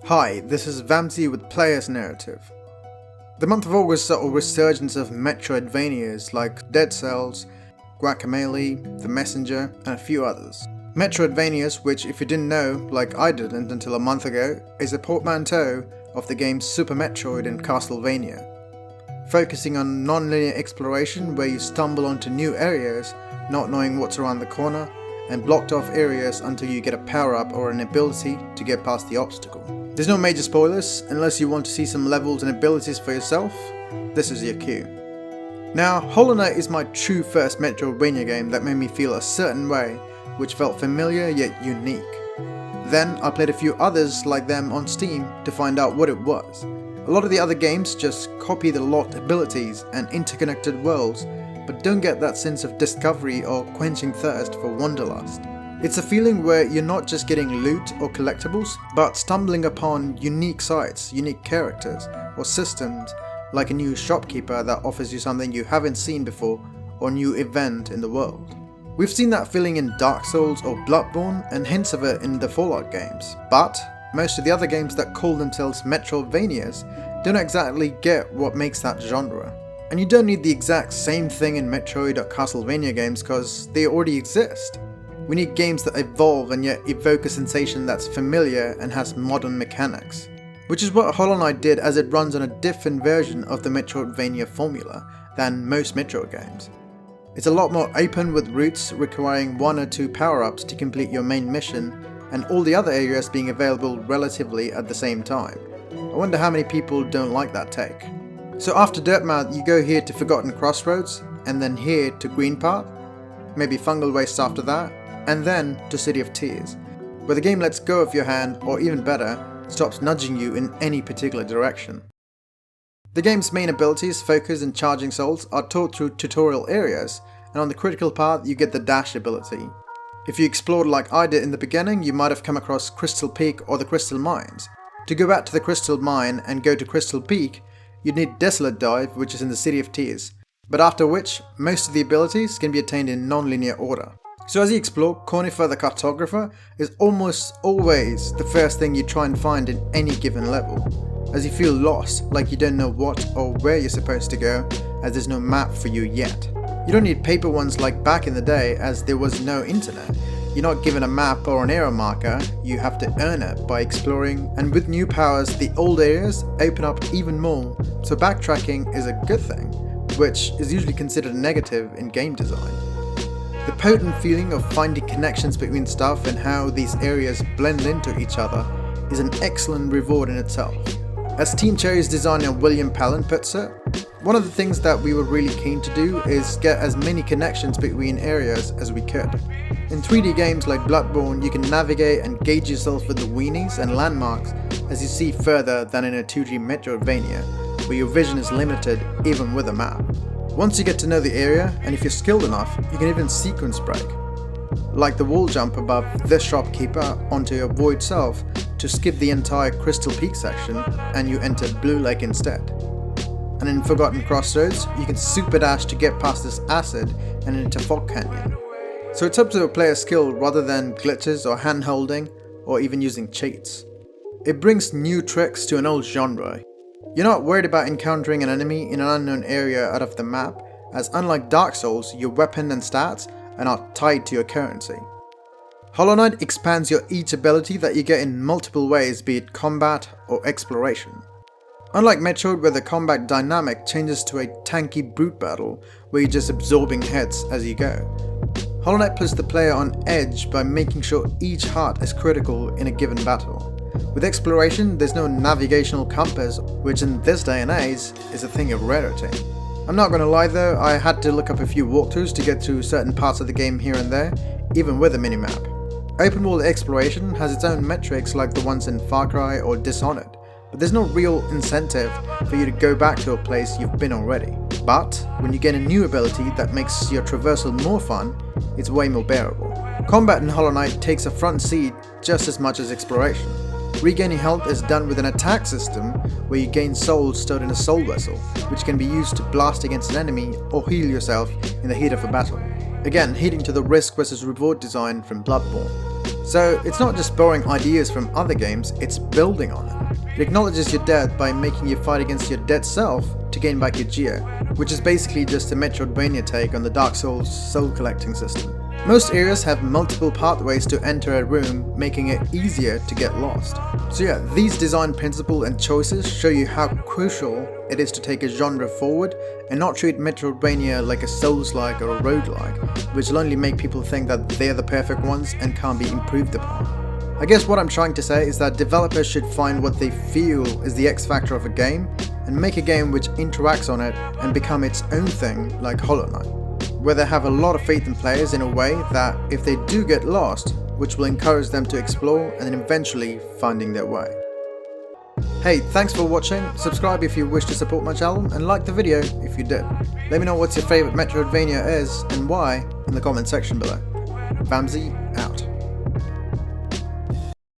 Hi, this is Vamsy with Player's Narrative. The month of August saw a resurgence of Metroidvanias like Dead Cells, Guacamelee, The Messenger, and a few others. Metroidvanias, which if you didn't know, like I didn't until a month ago, is a portmanteau of the games Super Metroid and Castlevania, focusing on non-linear exploration where you stumble onto new areas, not knowing what's around the corner, and blocked off areas until you get a power-up or an ability to get past the obstacle. There's no major spoilers, unless you want to see some levels and abilities for yourself, this is your cue. Now, Hollow Knight is my true first Metroidvania game that made me feel a certain way, which felt familiar yet unique. Then I played a few others like them on Steam to find out what it was. A lot of the other games just copy the locked abilities and interconnected worlds, but don't get that sense of discovery or quenching thirst for wanderlust. It's a feeling where you're not just getting loot or collectibles, but stumbling upon unique sites, unique characters, or systems, like a new shopkeeper that offers you something you haven't seen before, or a new event in the world. We've seen that feeling in Dark Souls or BloodBorne, and hints of it in the Fallout games, but most of the other games that call themselves Metroidvanias don't exactly get what makes that genre. And you don't need the exact same thing in Metroid or Castlevania games because they already exist. We need games that evolve and yet evoke a sensation that's familiar and has modern mechanics. Which is what Hollow Knight did, as it runs on a different version of the Metroidvania formula than most Metroid games. It's a lot more open, with routes requiring 1 or 2 power-ups to complete your main mission, and all the other areas being available relatively at the same time. I wonder how many people don't like that take. So after Dirtmouth, you go here to Forgotten Crossroads, and then here to GreenPath, maybe Fungal Waste after that, and then to City of Tears, where the game lets go of your hand, or even better, stops nudging you in any particular direction. The game's main abilities, focus and charging souls, are taught through tutorial areas, and on the critical path you get the dash ability. If you explored like I did in the beginning, you might have come across Crystal Peak or the Crystal Mines. To go back to the Crystal Mine and go to Crystal Peak, you'd need Desolate Dive, which is in the City of Tears, but after which, most of the abilities can be attained in non-linear order. So as you explore, Cornifer the Cartographer is almost always the first thing you try and find in any given level, as you feel lost, like you don't know what or where you're supposed to go, as there's no map for you yet. You don't need paper ones like back in the day, as there was no internet. You're not given a map or an area marker, you have to earn it by exploring, and with new powers the old areas open up even more, so backtracking is a good thing, which is usually considered negative in game design. The potent feeling of finding connections between stuff and how these areas blend into each other is an excellent reward in itself. As Team Cherry's designer William Palin puts it, one of the things that we were really keen to do is get as many connections between areas as we could. In 3D games like BloodBorne, you can navigate and gauge yourself with the weenies and landmarks as you see further than in a 2D Metroidvania, where your vision is limited even with a map. Once you get to know the area, and if you're skilled enough, you can even sequence break. Like the wall jump above this shopkeeper onto your void self to skip the entire Crystal Peak section and you enter Blue Lake instead. And in Forgotten Crossroads, you can super dash to get past this acid and into Fog Canyon. So it's up to a player's skill rather than glitches or hand holding or even using cheats. It brings new tricks to an old genre. You're not worried about encountering an enemy in an unknown area out of the map, as unlike Dark Souls, your weapon and stats are not tied to your currency. Hollow Knight expands your each ability that you get in multiple ways, be it combat or exploration. Unlike Metroid, where the combat dynamic changes to a tanky brute battle where you're just absorbing hits as you go, Hollow Knight puts the player on edge by making sure each heart is critical in a given battle. With exploration, there's no navigational compass, which in this day and age is a thing of rarity. I'm not gonna lie though, I had to look up a few walkthroughs to get through certain parts of the game here and there, even with a minimap. Open world exploration has its own metrics like the ones in Far Cry or Dishonored, but there's no real incentive for you to go back to a place you've been already. But when you get a new ability that makes your traversal more fun, it's way more bearable. Combat in Hollow Knight takes a front seat just as much as exploration. Regaining health is done with an attack system where you gain souls stored in a soul vessel, which can be used to blast against an enemy or heal yourself in the heat of a battle. Again, heeding to the risk versus reward design from BloodBorne. So it's not just borrowing ideas from other games, it's building on it. It acknowledges your death by making you fight against your dead self to gain back your gear, which is basically just a Metroidvania take on the Dark Souls soul collecting system. Most areas have multiple pathways to enter a room, making it easier to get lost. So yeah, these design principles and choices show you how crucial it is to take a genre forward and not treat Metroidvania like a Souls-like or a roguelike, which will only make people think that they're the perfect ones and can't be improved upon. I guess what I'm trying to say is that developers should find what they feel is the X factor of a game and make a game which interacts on it and become its own thing, like Hollow Knight, where they have a lot of faith in players in a way that if they do get lost, which will encourage them to explore and then eventually finding their way. Hey, thanks for watching, subscribe if you wish to support my channel, and like the video if you did. Let me know what your favourite Metroidvania is and why in the comment section below. Vamsy out.